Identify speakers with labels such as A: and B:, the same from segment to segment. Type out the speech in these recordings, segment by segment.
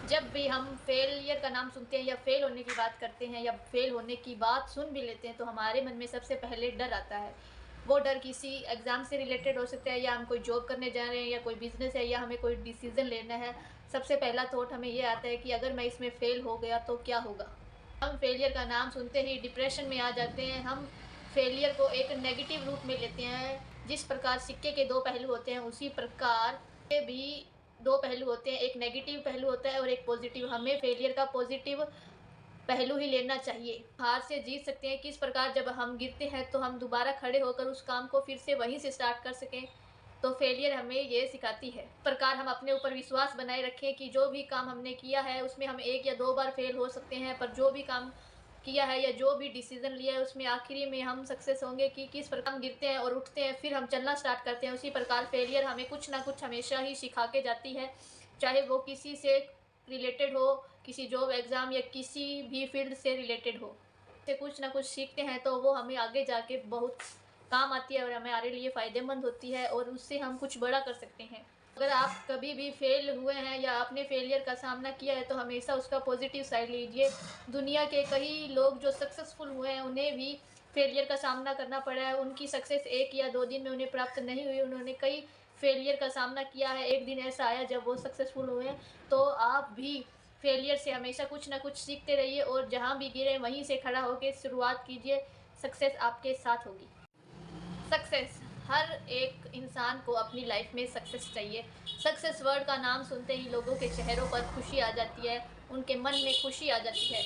A: जब भी हम फेलियर का नाम सुनते हैं या फेल होने की बात करते हैं या फेल होने की बात सुन भी लेते हैं तो हमारे मन में सबसे पहले डर आता है। वो डर किसी एग्ज़ाम से रिलेटेड हो सकता है या हम कोई जॉब करने जा रहे हैं या कोई बिज़नेस है या हमें कोई डिसीज़न लेना है। सबसे पहला थॉट हमें ये आता है कि अगर मैं इसमें फेल हो गया तो क्या होगा? हम फेलियर का नाम सुनते ही डिप्रेशन में आ जाते हैं। हम फेलियर को एक नेगेटिव रूप में लेते हैं। जिस प्रकार सिक्के के 2 पहलू होते हैं उसी प्रकार के भी 2 पहलू होते हैं। एक नेगेटिव पहलू होता है और एक पॉजिटिव। हमें फेलियर का पॉजिटिव पहलू ही लेना चाहिए। हार से जीत सकते हैं। किस प्रकार जब हम गिरते हैं तो हम दोबारा खड़े होकर उस काम को फिर से वहीं से स्टार्ट कर सकें। तो फेलियर हमें ये सिखाती है। इस प्रकार हम अपने ऊपर विश्वास बनाए रखें कि जो भी काम हमने किया है उसमें हम 1 या 2 बार फेल हो सकते हैं, पर जो भी काम किया है या जो भी डिसीज़न लिया है उसमें आखिरी में हम सक्सेस होंगे। कि किस प्रकार हम गिरते हैं और उठते हैं, फिर हम चलना स्टार्ट करते हैं। उसी प्रकार फेलियर हमें कुछ ना कुछ हमेशा ही सिखा के जाती है। चाहे वो किसी से रिलेटेड हो, किसी जॉब एग्ज़ाम या किसी भी फ़ील्ड से रिलेटेड हो। से कुछ ना कुछ सीखते हैं तो वो हमें आगे जाके बहुत काम आती है और हमारे लिए फ़ायदेमंद होती है और उससे हम कुछ बड़ा कर सकते हैं। अगर आप कभी भी फेल हुए हैं या आपने फेलियर का सामना किया है तो हमेशा उसका पॉजिटिव साइड लीजिए। दुनिया के कई लोग जो सक्सेसफुल हुए हैं उन्हें भी फेलियर का सामना करना पड़ा है। उनकी सक्सेस 1 या 2 दिन में उन्हें प्राप्त नहीं हुई। उन्होंने कई फेलियर का सामना किया है। एक दिन ऐसा आया जब वो सक्सेसफुल हुए। तो आप भी फेलियर से हमेशा कुछ ना कुछ सीखते रहिए और जहाँ भी गिरे वहीं से खड़ा होके शुरुआत कीजिए। सक्सेस आपके साथ होगी। सक्सेस, हर एक इंसान को अपनी लाइफ में सक्सेस चाहिए। सक्सेस वर्ड का नाम सुनते ही लोगों के चेहरों पर खुशी आ जाती है, उनके मन में खुशी आ जाती है।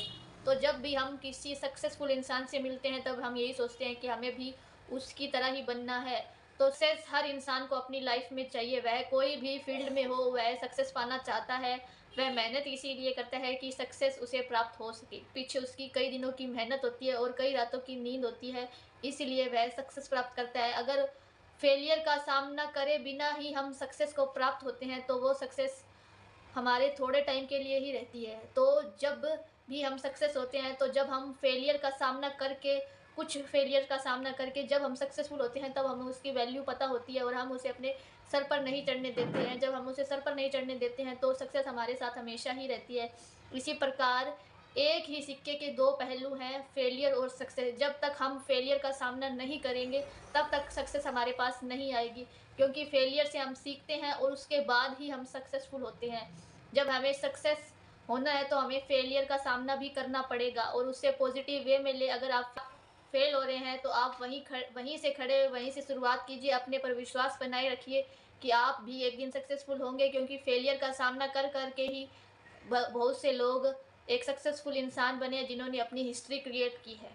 A: तो जब भी हम किसी सक्सेसफुल इंसान से मिलते हैं तब हम यही सोचते हैं कि हमें भी उसकी तरह ही बनना है। तो सक्सेस हर इंसान को अपनी लाइफ में चाहिए। वह कोई भी फील्ड में हो, वह सक्सेस पाना चाहता है। वह मेहनत इसीलिए करता है कि सक्सेस उसे प्राप्त हो सके। पीछे उसकी कई दिनों की मेहनत होती है और कई रातों की नींद होती है। इसीलिए वह सक्सेस प्राप्त करता है। अगर फेलियर का सामना करे बिना ही हम सक्सेस को प्राप्त होते हैं तो वो सक्सेस हमारे थोड़े टाइम के लिए ही रहती है। तो जब भी हम सक्सेस होते हैं तो जब हम फेलियर का सामना करके कुछ फेलियर का सामना करके जब हम सक्सेसफुल होते हैं तब हमें उसकी वैल्यू पता होती है और हम उसे अपने सर पर नहीं चढ़ने देते हैं। जब हम उसे सर पर नहीं चढ़ने देते हैं तो सक्सेस हमारे साथ हमेशा ही रहती है। इसी प्रकार एक ही सिक्के के 2 पहलू हैं, फेलियर और सक्सेस। जब तक हम फेलियर का सामना नहीं करेंगे तब तक सक्सेस हमारे पास नहीं आएगी, क्योंकि फेलियर से हम सीखते हैं और उसके बाद ही हम सक्सेसफुल होते हैं। जब हमें सक्सेस होना है तो हमें फेलियर का सामना भी करना पड़ेगा और उससे पॉजिटिव वे में ले। अगर आप फेल हो रहे हैं तो आप वहीं से खड़े वहीं से शुरुआत कीजिए। अपने पर विश्वास बनाए रखिए कि आप भी एक दिन सक्सेसफुल होंगे, क्योंकि फेलियर का सामना कर कर के ही बहुत से लोग एक सक्सेसफुल इंसान बने जिन्होंने अपनी हिस्ट्री क्रिएट की है।